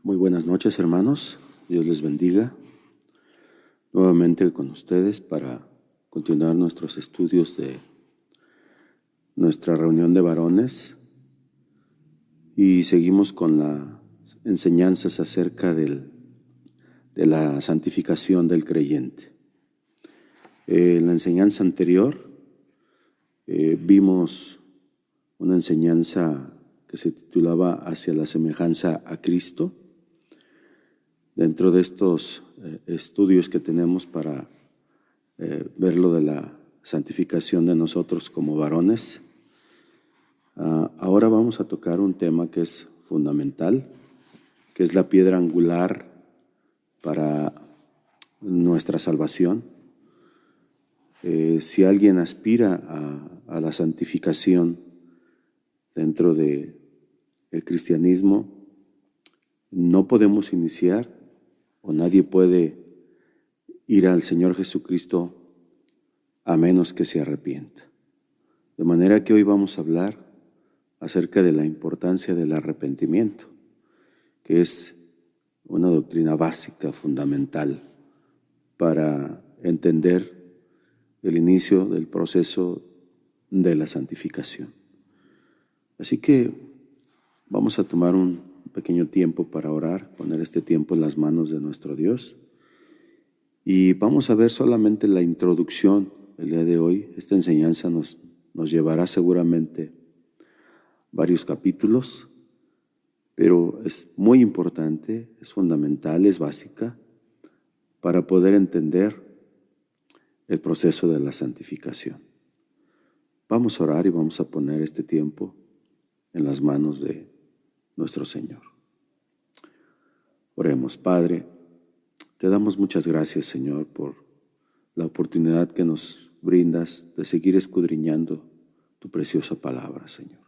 Muy buenas noches, hermanos. Dios les bendiga. Nuevamente con ustedes para continuar nuestros estudios de nuestra reunión de varones y seguimos con las enseñanzas acerca de la santificación del creyente. En la enseñanza anterior vimos una enseñanza que se titulaba Hacia la semejanza a Cristo. Dentro de estos estudios que tenemos para ver lo de la santificación de nosotros como varones, ahora vamos a tocar un tema que es fundamental, que es la piedra angular para nuestra salvación. Si alguien aspira a la santificación dentro del cristianismo, no podemos iniciar o nadie puede ir al Señor Jesucristo a menos que se arrepienta. De manera que hoy vamos a hablar acerca de la importancia del arrepentimiento, que es una doctrina básica, fundamental, para entender el inicio del proceso de la santificación. Así que vamos a tomar un pequeño tiempo para orar, poner este tiempo en las manos de nuestro Dios. Y vamos a ver solamente la introducción el día de hoy. Esta enseñanza nos llevará seguramente varios capítulos, pero es muy importante, es fundamental, es básica para poder entender el proceso de la santificación. Vamos a orar y vamos a poner este tiempo en las manos de nuestro Señor. Oremos. Padre, te damos muchas gracias, Señor, por la oportunidad que nos brindas de seguir escudriñando tu preciosa palabra, Señor.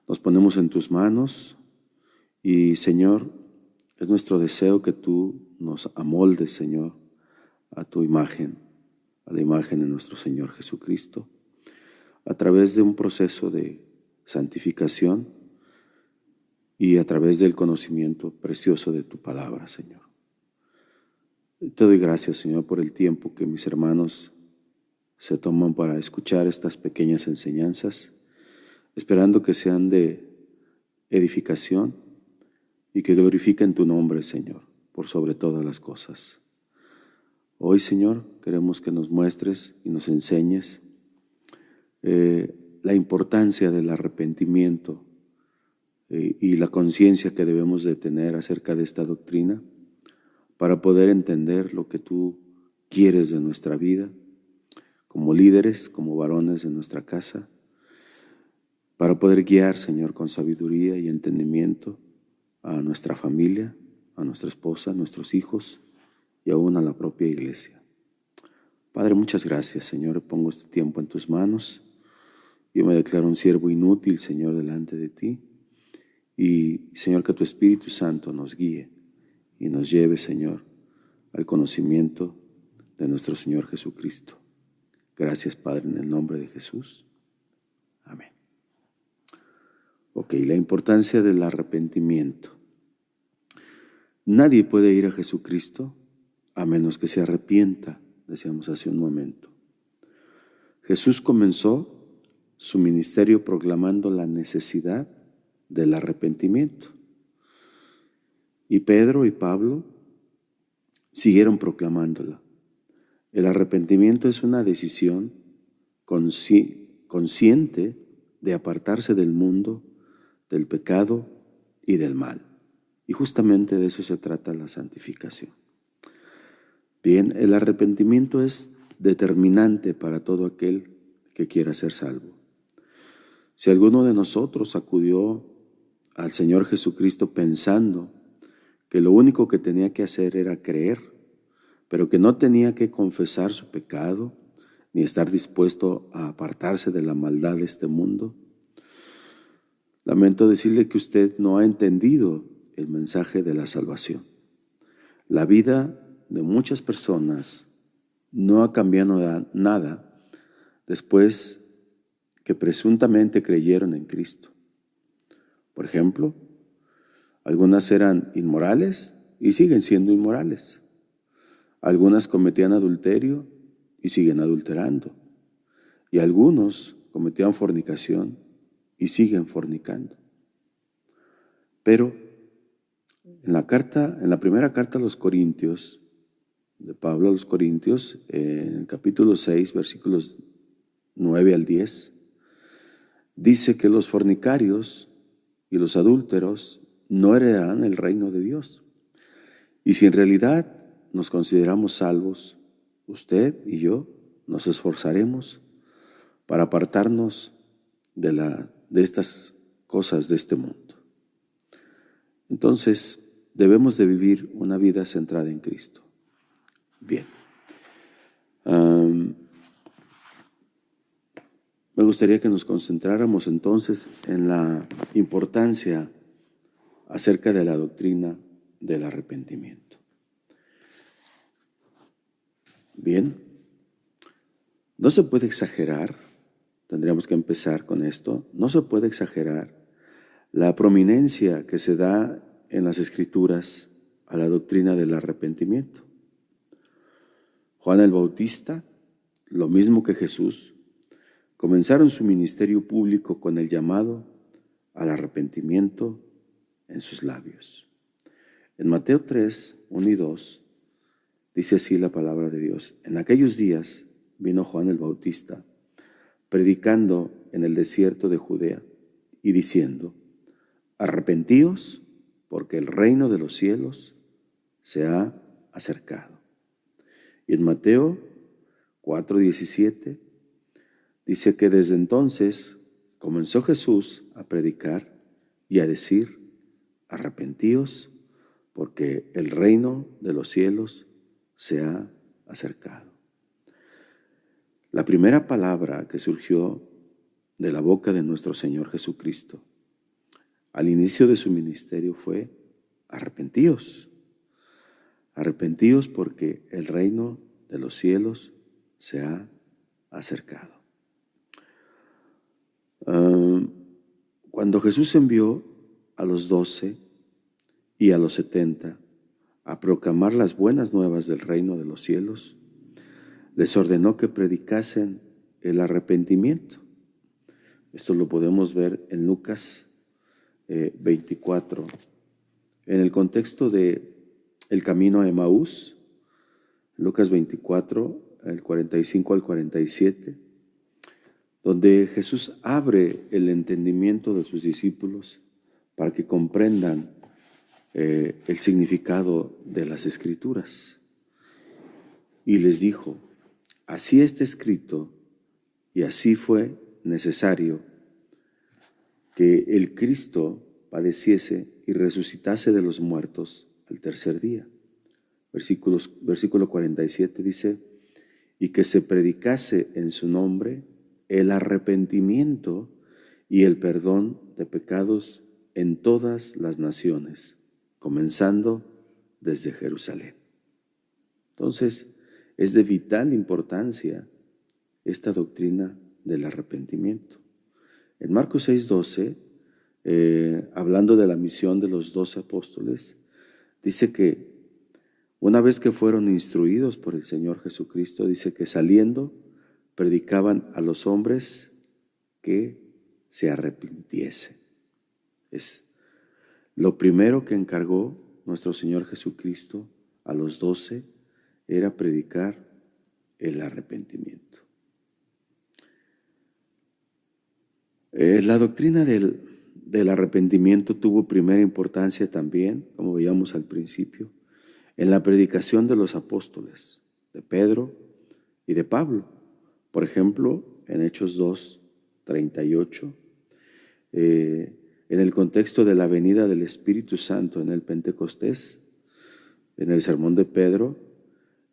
Nos ponemos en tus manos y, Señor, es nuestro deseo que tú nos amoldes, Señor, a tu imagen, a la imagen de nuestro Señor Jesucristo, a través de un proceso de santificación y a través del conocimiento precioso de tu palabra, Señor. Te doy gracias, Señor, por el tiempo que mis hermanos se toman para escuchar estas pequeñas enseñanzas, esperando que sean de edificación y que glorifiquen tu nombre, Señor, por sobre todas las cosas. Hoy, Señor, queremos que nos muestres y nos enseñes la importancia del arrepentimiento y la conciencia que debemos de tener acerca de esta doctrina para poder entender lo que tú quieres de nuestra vida como líderes, como varones de nuestra casa, para poder guiar, Señor, con sabiduría y entendimiento a nuestra familia, a nuestra esposa, a nuestros hijos y aún a la propia iglesia. Padre, muchas gracias, Señor. Pongo este tiempo en tus manos. Yo me declaro un siervo inútil, Señor, delante de ti. Y, Señor, que tu Espíritu Santo nos guíe y nos lleve, Señor, al conocimiento de nuestro Señor Jesucristo. Gracias, Padre, en el nombre de Jesús. Amén. Ok, la importancia del arrepentimiento. Nadie puede ir a Jesucristo a menos que se arrepienta, decíamos hace un momento. Jesús comenzó su ministerio proclamando la necesidad del arrepentimiento. Y Pedro y Pablo siguieron proclamándola. El arrepentimiento es una decisión consciente de apartarse del mundo, del pecado y del mal. Y justamente de eso se trata la santificación. Bien, el arrepentimiento es determinante para todo aquel que quiera ser salvo. Si alguno de nosotros acudió al Señor Jesucristo pensando que lo único que tenía que hacer era creer, pero que no tenía que confesar su pecado ni estar dispuesto a apartarse de la maldad de este mundo, lamento decirle que usted no ha entendido el mensaje de la salvación. La vida de muchas personas no ha cambiado nada después que presuntamente creyeron en Cristo. Por ejemplo, Algunas eran inmorales y siguen siendo inmorales. Algunas cometían adulterio y siguen adulterando. Y algunos cometían fornicación y siguen fornicando. Pero en la primera carta a los Corintios, de Pablo a los Corintios, en el capítulo 6, versículos 9 al 10, dice que los fornicarios y los adúlteros no heredarán el reino de Dios. Y si en realidad nos consideramos salvos, usted y yo nos esforzaremos para apartarnos de estas cosas de este mundo. Entonces, debemos de vivir una vida centrada en Cristo. Bien. Me gustaría que nos concentráramos entonces en la importancia acerca de la doctrina del arrepentimiento. Bien, no se puede exagerar, tendríamos que empezar con esto, no se puede exagerar la prominencia que se da en las Escrituras a la doctrina del arrepentimiento. Juan el Bautista, lo mismo que Jesús, comenzaron su ministerio público con el llamado al arrepentimiento en sus labios. En Mateo 3, 1 y 2, dice así la palabra de Dios. En aquellos días vino Juan el Bautista, predicando en el desierto de Judea y diciendo: arrepentíos, porque el reino de los cielos se ha acercado. Y en Mateo 4:17 dice que desde entonces comenzó Jesús a predicar y a decir: arrepentíos, porque el reino de los cielos se ha acercado. La primera palabra que surgió de la boca de nuestro Señor Jesucristo al inicio de su ministerio fue: arrepentíos. Arrepentíos porque el reino de los cielos se ha acercado. Cuando Jesús envió a los 12 y a los 70 a proclamar las buenas nuevas del reino de los cielos, les ordenó que predicasen el arrepentimiento. Esto lo podemos ver en Lucas 24, en el contexto de el camino a Emaús, Lucas 24, el 45 al 47, donde Jesús abre el entendimiento de sus discípulos para que comprendan el significado de las Escrituras. Y les dijo: así está escrito y así fue necesario que el Cristo padeciese y resucitase de los muertos al tercer día. Versículo 47 dice: y que se predicase en su nombre el arrepentimiento y el perdón de pecados en todas las naciones, comenzando desde Jerusalén. Entonces, es de vital importancia esta doctrina del arrepentimiento. En Marcos 6:12, hablando de la misión de los 12 apóstoles, dice que una vez que fueron instruidos por el Señor Jesucristo, dice que saliendo predicaban a los hombres que se arrepintiesen. Es lo primero que encargó nuestro Señor Jesucristo a los 12, era predicar el arrepentimiento. La doctrina del arrepentimiento tuvo primera importancia también, como veíamos al principio, en la predicación de los apóstoles, de Pedro y de Pablo. Por ejemplo, en Hechos 2:38, en el contexto de la venida del Espíritu Santo en el Pentecostés, en el sermón de Pedro,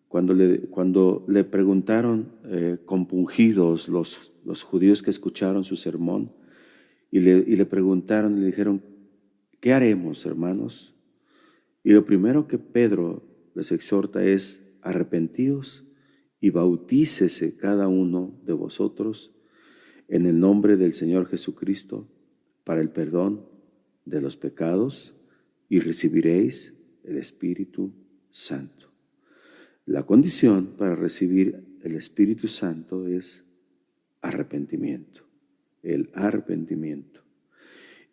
cuando le preguntaron compungidos los judíos que escucharon su sermón, y le preguntaron, le dijeron: ¿qué haremos, hermanos? Y lo primero que Pedro les exhorta es: arrepentíos y bautícese cada uno de vosotros en el nombre del Señor Jesucristo para el perdón de los pecados, y recibiréis el Espíritu Santo. La condición para recibir el Espíritu Santo es arrepentimiento, el arrepentimiento.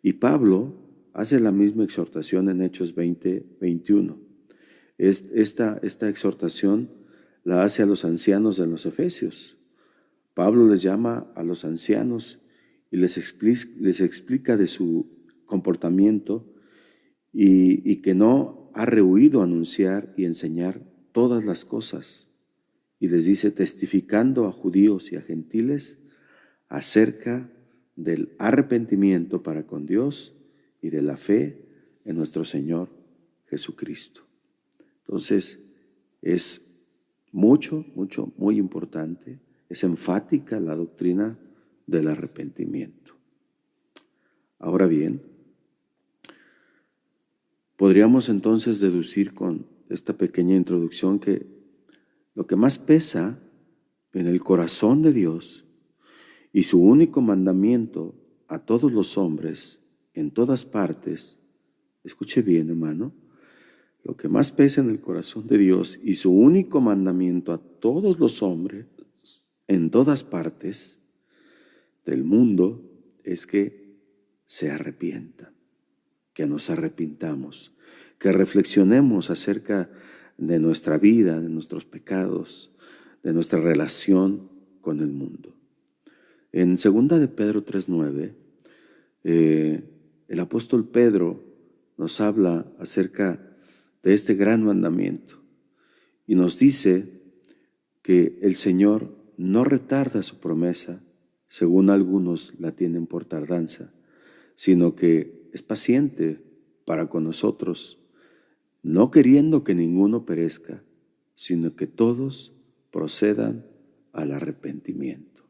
Y Pablo hace la misma exhortación en Hechos 20:21. Esta exhortación la hace a los ancianos de los Efesios. Pablo les llama a los ancianos y les explica de su comportamiento y que no ha rehuido anunciar y enseñar todas las cosas. Y les dice, testificando a judíos y a gentiles acerca del arrepentimiento para con Dios y de la fe en nuestro Señor Jesucristo. Entonces, es muy importante, es enfática la doctrina del arrepentimiento. Ahora bien, podríamos entonces deducir con esta pequeña introducción que lo que más pesa en el corazón de Dios y su único mandamiento a todos los hombres en todas partes, escuche bien, hermano, lo que más pesa en el corazón de Dios y su único mandamiento a todos los hombres en todas partes del mundo es que se arrepientan, que nos arrepintamos, que reflexionemos acerca de nuestra vida, de nuestros pecados, de nuestra relación con el mundo. En 2 de Pedro 3:9, el apóstol Pedro nos habla acerca de este gran mandamiento y nos dice que el Señor no retarda su promesa, según algunos la tienen por tardanza, sino que es paciente para con nosotros, no queriendo que ninguno perezca, sino que todos procedan al arrepentimiento.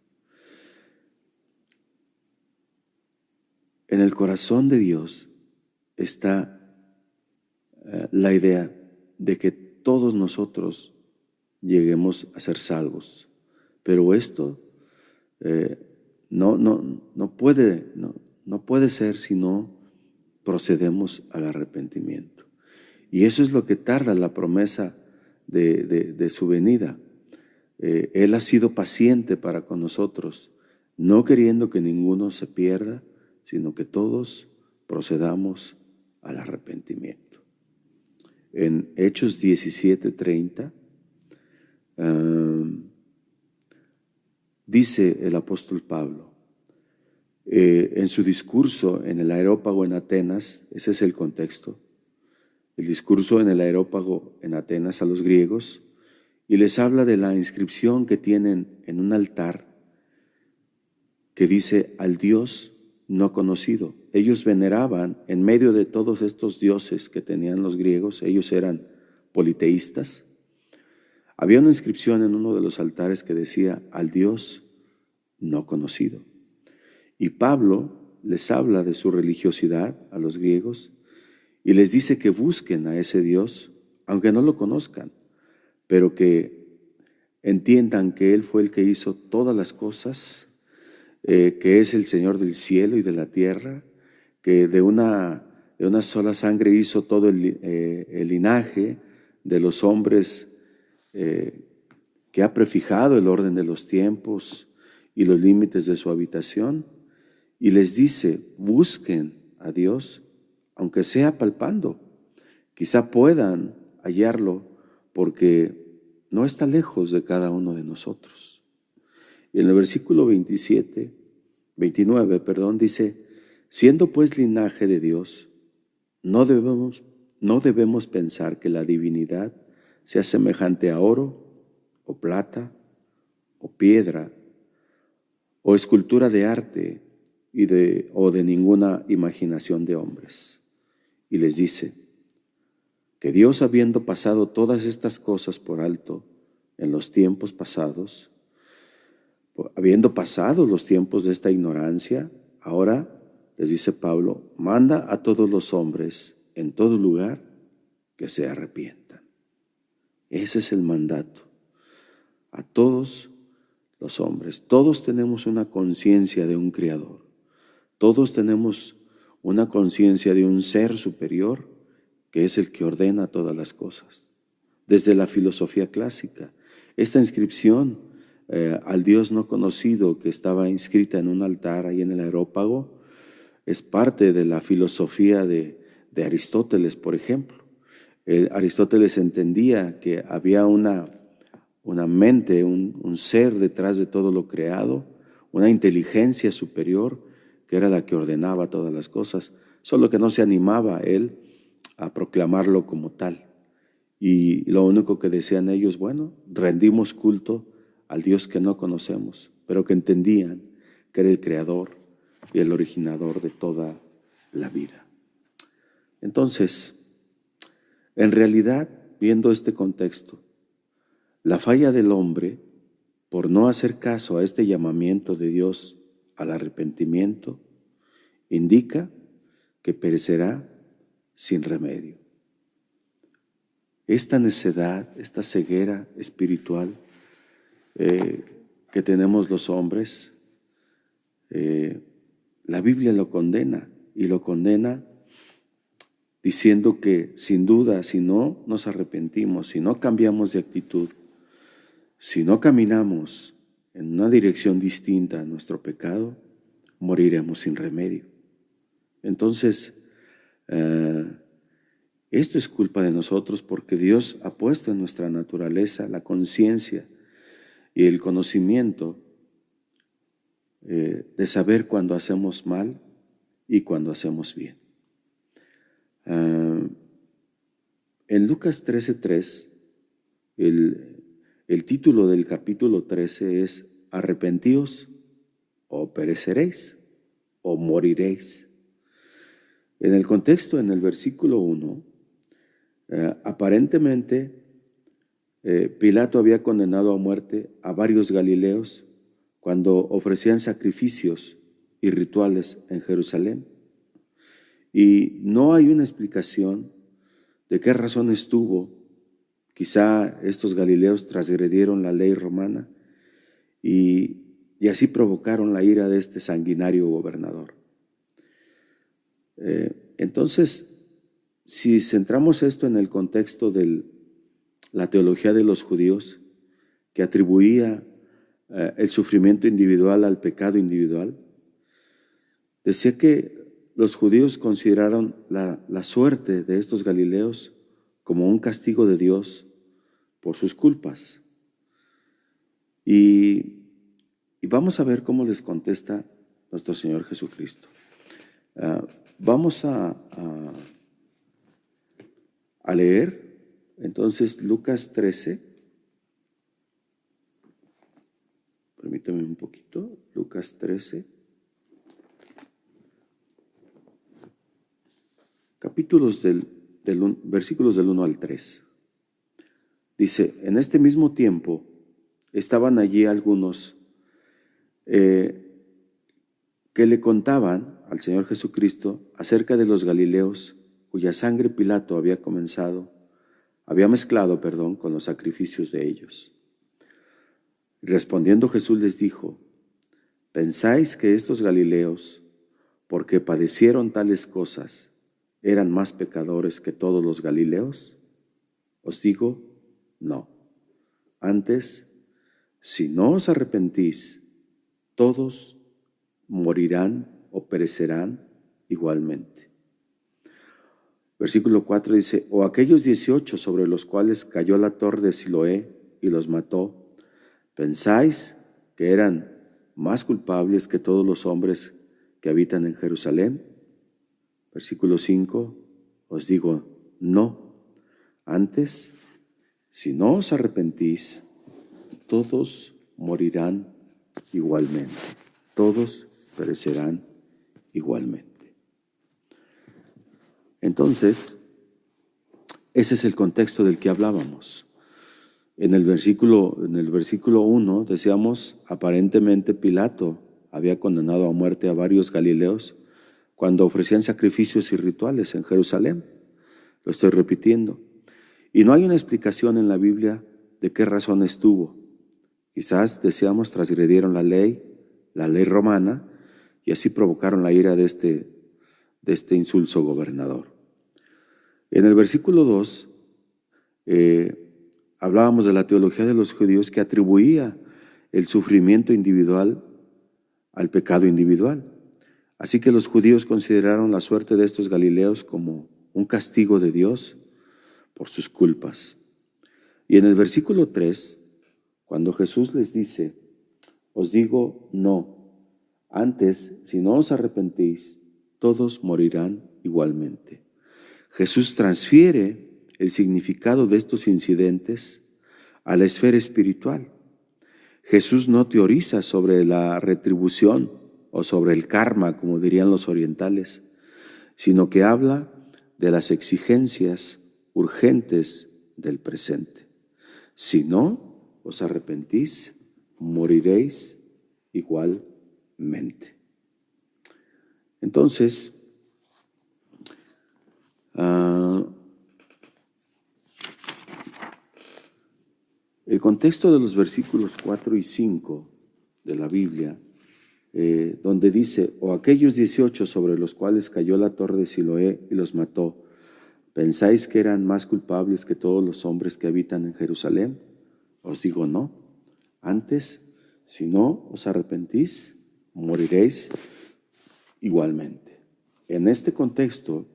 En el corazón de Dios está la idea de que todos nosotros lleguemos a ser salvos, pero esto no puede ser si no procedemos al arrepentimiento. Y eso es lo que tarda la promesa de su venida. Él ha sido paciente para con nosotros, no queriendo que ninguno se pierda, sino que todos procedamos al arrepentimiento. En Hechos 17:30, dice el apóstol Pablo, en su discurso en el Areópago en Atenas, ese es el contexto, el discurso en el Areópago en Atenas a los griegos, y les habla de la inscripción que tienen en un altar que dice al Dios no conocido. Ellos veneraban en medio de todos estos dioses que tenían los griegos, ellos eran politeístas. Había una inscripción en uno de los altares que decía al Dios no conocido. Y Pablo les habla de su religiosidad a los griegos y les dice que busquen a ese Dios, aunque no lo conozcan, pero que entiendan que Él fue el que hizo todas las cosas, que es el Señor del cielo y de la tierra, que de una sola sangre hizo todo el linaje de los hombres, que ha prefijado el orden de los tiempos y los límites de su habitación, y les dice, busquen a Dios, aunque sea palpando, quizá puedan hallarlo porque no está lejos de cada uno de nosotros. Y en el versículo 29, dice, siendo pues linaje de Dios, no debemos pensar que la divinidad sea semejante a oro o plata o piedra o escultura de arte o de ninguna imaginación de hombres. Y les dice que Dios, habiendo pasado todas estas cosas por alto en los tiempos pasados, habiendo pasado los tiempos de esta ignorancia, ahora, les dice Pablo, manda a todos los hombres en todo lugar que se arrepientan. Ese es el mandato. A todos los hombres. Todos tenemos una conciencia de un Creador. Todos tenemos una conciencia de un ser superior que es el que ordena todas las cosas. Desde la filosofía clásica, esta inscripción al Dios no conocido que estaba inscrita en un altar ahí en el Areópago es parte de la filosofía de Aristóteles, por ejemplo. Aristóteles entendía que había una mente, un ser detrás de todo lo creado, una inteligencia superior que era la que ordenaba todas las cosas, solo que no se animaba él a proclamarlo como tal. Y lo único que decían ellos, bueno, rendimos culto al Dios que no conocemos, pero que entendían que era el creador y el originador de toda la vida. Entonces, en realidad, viendo este contexto, la falla del hombre, por no hacer caso a este llamamiento de Dios al arrepentimiento, indica que perecerá sin remedio. Esta necedad, esta ceguera espiritual que tenemos los hombres, la Biblia lo condena, y lo condena diciendo que sin duda, si no nos arrepentimos, si no cambiamos de actitud, si no caminamos en una dirección distinta a nuestro pecado, moriremos sin remedio. Entonces, esto es culpa de nosotros porque Dios ha puesto en nuestra naturaleza la conciencia y el conocimiento de saber cuando hacemos mal y cuando hacemos bien. En Lucas 13:3, el título del capítulo 13 es Arrepentíos o pereceréis o moriréis. En el contexto, en el versículo 1, aparentemente Pilato había condenado a muerte a varios galileos cuando ofrecían sacrificios y rituales en Jerusalén. Y no hay una explicación de qué razones tuvo. Quizá estos galileos transgredieron la ley romana y así provocaron la ira de este sanguinario gobernador. Entonces, si centramos esto en el contexto de la teología de los judíos, que atribuía el sufrimiento individual al pecado individual, decía que los judíos consideraron la suerte de estos galileos como un castigo de Dios por sus culpas. Y vamos a ver cómo les contesta nuestro Señor Jesucristo. Vamos a leer entonces Lucas 13. Permítame un poquito. Lucas 13. Capítulos versículos del 1 al 3. Dice, en este mismo tiempo estaban allí algunos que le contaban al Señor Jesucristo acerca de los galileos cuya sangre Pilato había mezclado con los sacrificios de ellos. Y respondiendo Jesús les dijo, ¿pensáis que estos galileos, porque padecieron tales cosas, eran más pecadores que todos los galileos? Os digo, no. Antes, si no os arrepentís, todos morirán o perecerán igualmente. Versículo 4 dice, o aquellos 18 sobre los cuales cayó la torre de Siloé y los mató, ¿pensáis que eran más culpables que todos los hombres que habitan en Jerusalén? Versículo 5, os digo, no. Antes, si no os arrepentís, todos morirán igualmente. Todos perecerán igualmente. Entonces, ese es el contexto del que hablábamos. En el versículo 1 decíamos, aparentemente Pilato había condenado a muerte a varios galileos cuando ofrecían sacrificios y rituales en Jerusalén. Lo estoy repitiendo. Y no hay una explicación en la Biblia de qué razones tuvo. Quizás, decíamos, transgredieron la ley romana, y así provocaron la ira de este insulso gobernador. En el versículo 2 hablábamos de la teología de los judíos que atribuía el sufrimiento individual al pecado individual. Así que los judíos consideraron la suerte de estos galileos como un castigo de Dios por sus culpas. Y en el versículo 3, cuando Jesús les dice, os digo no, antes, si no os arrepentís, todos morirán igualmente. Jesús transfiere el significado de estos incidentes a la esfera espiritual. Jesús no teoriza sobre la retribución o sobre el karma, como dirían los orientales, sino que habla de las exigencias urgentes del presente. Si no os arrepentís, moriréis igualmente. Entonces, el contexto de los versículos 4 y 5 de la Biblia, donde dice, o aquellos 18 sobre los cuales cayó la torre de Siloé y los mató, ¿pensáis que eran más culpables que todos los hombres que habitan en Jerusalén? Os digo no. Antes, si no os arrepentís, moriréis igualmente. En este contexto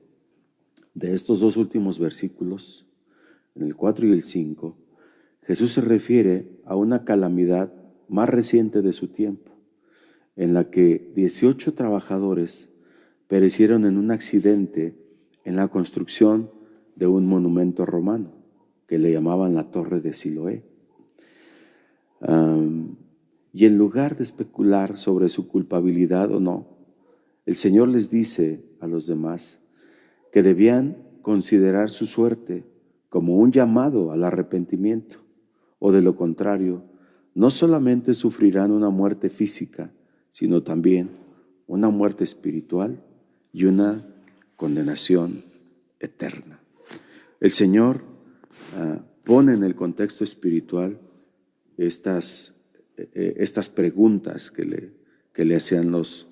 de estos dos últimos versículos, en el 4 y el 5, Jesús se refiere a una calamidad más reciente de su tiempo, en la que 18 trabajadores perecieron en un accidente en la construcción de un monumento romano que le llamaban la Torre de Siloé. Y en lugar de especular sobre su culpabilidad o no, el Señor les dice a los demás que debían considerar su suerte como un llamado al arrepentimiento, o de lo contrario, no solamente sufrirán una muerte física, sino también una muerte espiritual y una condenación eterna. El Señor pone en el contexto espiritual estas preguntas que le hacían los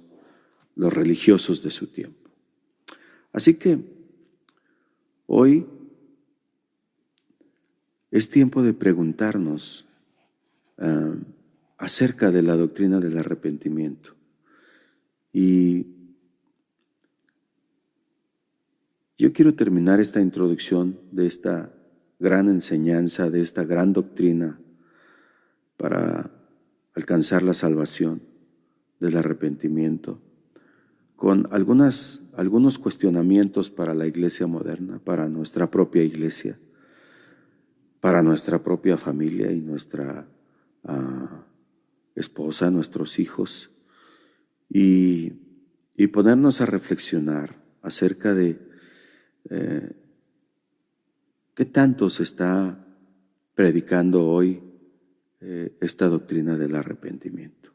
religiosos de su tiempo. Así que hoy es tiempo de preguntarnos acerca de la doctrina del arrepentimiento. Y yo quiero terminar esta introducción de esta gran enseñanza, de esta gran doctrina para alcanzar la salvación del arrepentimiento, con algunos cuestionamientos para la iglesia moderna, para nuestra propia iglesia, para nuestra propia familia y nuestra esposa, nuestros hijos, y ponernos a reflexionar acerca de qué tanto se está predicando hoy esta doctrina del arrepentimiento.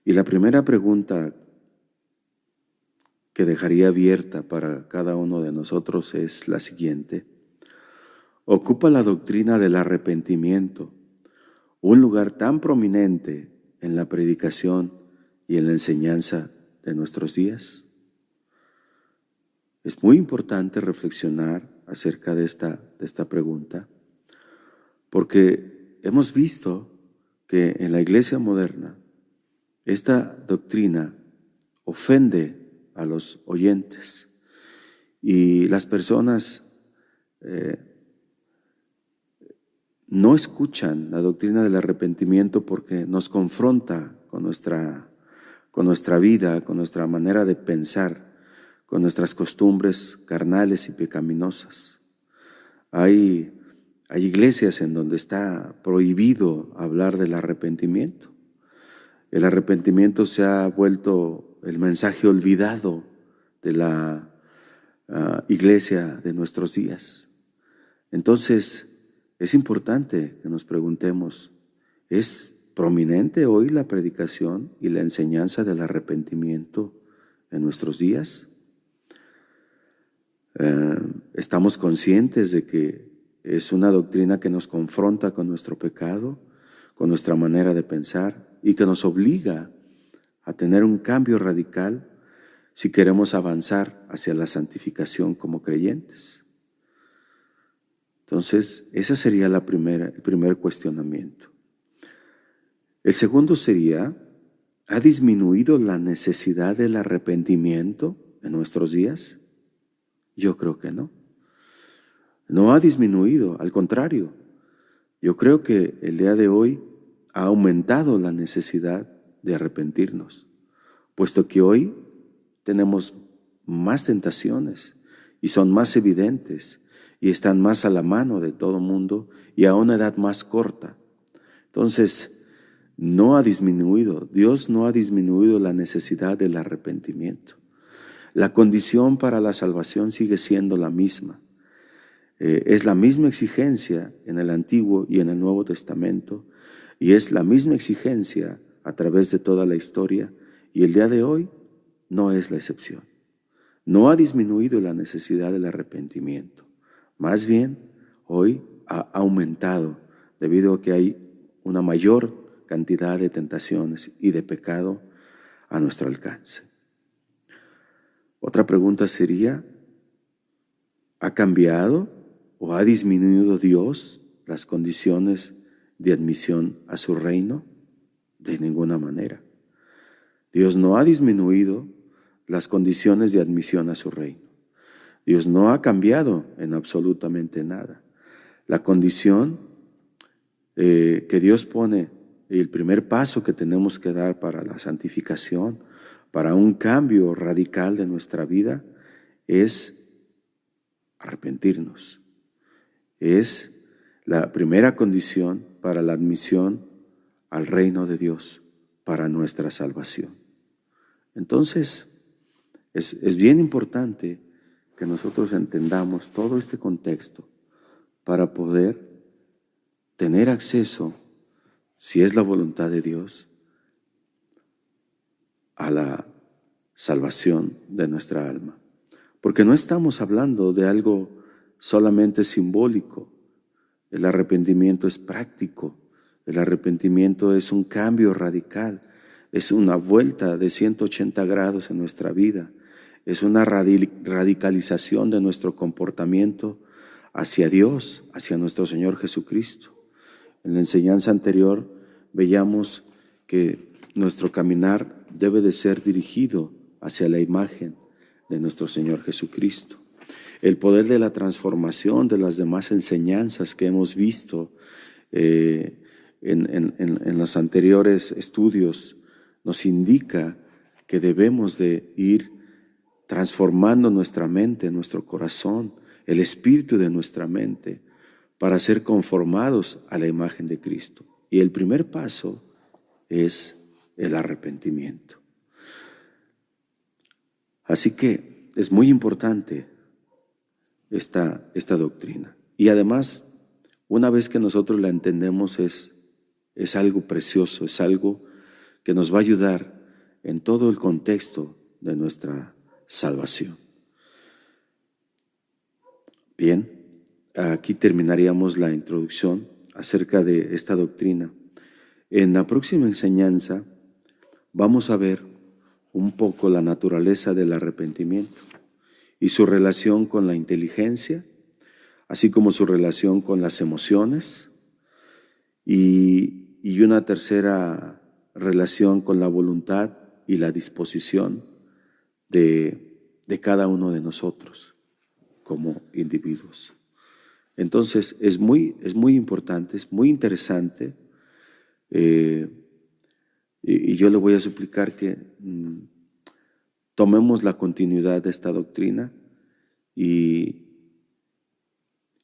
Y la primera pregunta que dejaría abierta para cada uno de nosotros es la siguiente: ¿ocupa la doctrina del arrepentimiento un lugar tan prominente en la predicación y en la enseñanza de nuestros días? Es muy importante reflexionar acerca de esta pregunta, porque hemos visto que en la iglesia moderna esta doctrina ofende a los oyentes y las personas no escuchan la doctrina del arrepentimiento porque nos confronta con nuestra vida, con nuestra manera de pensar, con nuestras costumbres carnales y pecaminosas. Hay iglesias en donde está prohibido hablar del arrepentimiento. El arrepentimiento se ha vuelto el mensaje olvidado de la iglesia de nuestros días. Entonces, es importante que nos preguntemos, ¿es prominente hoy la predicación y la enseñanza del arrepentimiento en nuestros días? ¿Estamos conscientes de que es una doctrina que nos confronta con nuestro pecado, con nuestra manera de pensar y que nos obliga a tener un cambio radical si queremos avanzar hacia la santificación como creyentes? Entonces, ese sería el primer cuestionamiento. El segundo sería, ¿ha disminuido la necesidad del arrepentimiento en nuestros días? Yo creo que no. No ha disminuido, al contrario. Yo creo que el día de hoy ha aumentado la necesidad de arrepentirnos, puesto que hoy tenemos más tentaciones y son más evidentes y están más a la mano de todo mundo y a una edad más corta. Entonces, no ha disminuido, Dios no ha disminuido la necesidad del arrepentimiento. La condición para la salvación sigue siendo la misma. Es la misma exigencia en el Antiguo y en el Nuevo Testamento, y es la misma exigencia a través de toda la historia, y el día de hoy no es la excepción. No ha disminuido la necesidad del arrepentimiento. Más bien, hoy ha aumentado debido a que hay una mayor cantidad de tentaciones y de pecado a nuestro alcance. Otra pregunta sería, ¿ha cambiado o ha disminuido Dios las condiciones de admisión a su reino? De ninguna manera. Dios no ha disminuido las condiciones de admisión a su reino. Dios no ha cambiado en absolutamente nada. La condición que Dios pone, el primer paso que tenemos que dar para la santificación, para un cambio radical de nuestra vida, es arrepentirnos. Es la primera condición para la admisión al reino de Dios, para nuestra salvación. Entonces, es bien importante que nosotros entendamos todo este contexto para poder tener acceso, si es la voluntad de Dios, a la salvación de nuestra alma. Porque no estamos hablando de algo solamente simbólico. El arrepentimiento es práctico. El arrepentimiento es un cambio radical. Es una vuelta de 180 grados en nuestra vida. Es una radicalización de nuestro comportamiento hacia Dios, hacia nuestro Señor Jesucristo. En la enseñanza anterior veíamos que nuestro caminar debe de ser dirigido hacia la imagen de nuestro Señor Jesucristo. El poder de la transformación de las demás enseñanzas que hemos visto en los anteriores estudios nos indica que debemos de ir transformando nuestra mente, nuestro corazón, el espíritu de nuestra mente, para ser conformados a la imagen de Cristo. Y el primer paso es el arrepentimiento. Así que es muy importante esta doctrina. Y además, una vez que nosotros la entendemos, es algo precioso, es algo que nos va a ayudar en todo el contexto de nuestra salvación. Bien, aquí terminaríamos la introducción acerca de esta doctrina. En la próxima enseñanza vamos a ver un poco la naturaleza del arrepentimiento y su relación con la inteligencia, así como su relación con las emociones y una tercera relación con la voluntad y la disposición de cada uno de nosotros como individuos. Entonces es muy importante, es muy interesante, y yo le voy a suplicar que tomemos la continuidad de esta doctrina y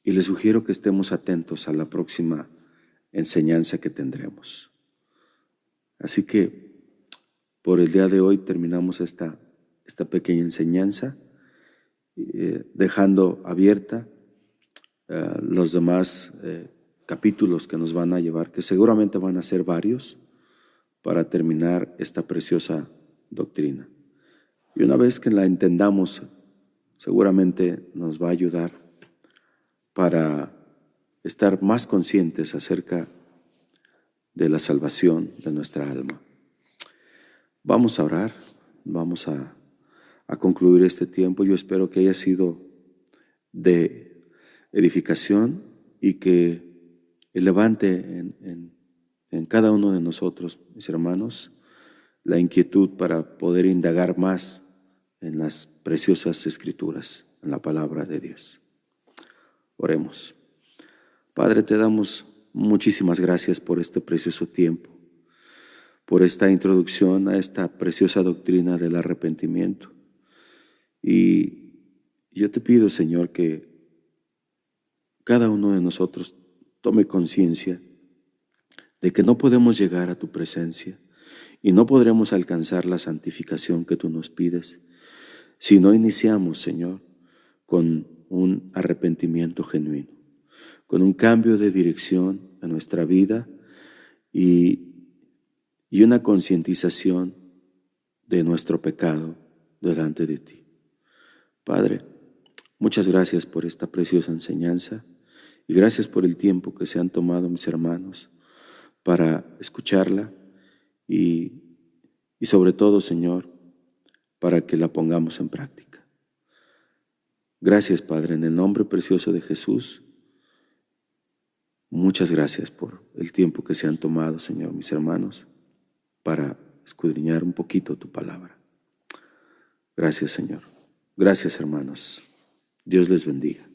les sugiero que estemos atentos a la próxima enseñanza que tendremos. Así que por el día de hoy terminamos esta pequeña enseñanza, dejando abierta los demás capítulos que nos van a llevar, que seguramente van a ser varios, para terminar esta preciosa doctrina. Y una vez que la entendamos, seguramente nos va a ayudar para estar más conscientes acerca de la salvación de nuestra alma. Vamos a orar, vamos a concluir este tiempo. Yo espero que haya sido de edificación y que levante en cada uno de nosotros, mis hermanos, la inquietud para poder indagar más en las preciosas Escrituras, en la palabra de Dios. Oremos. Padre, te damos muchísimas gracias por este precioso tiempo, por esta introducción a esta preciosa doctrina del arrepentimiento. Y yo te pido, Señor, que cada uno de nosotros tome conciencia de que no podemos llegar a tu presencia y no podremos alcanzar la santificación que tú nos pides si no iniciamos, Señor, con un arrepentimiento genuino, con un cambio de dirección en nuestra vida y una concientización de nuestro pecado delante de ti. Padre, muchas gracias por esta preciosa enseñanza y gracias por el tiempo que se han tomado mis hermanos para escucharla y sobre todo, Señor, para que la pongamos en práctica. Gracias, Padre, en el nombre precioso de Jesús. Muchas gracias por el tiempo que se han tomado, Señor, mis hermanos, para escudriñar un poquito tu palabra. Gracias, Señor. Gracias, hermanos. Dios les bendiga.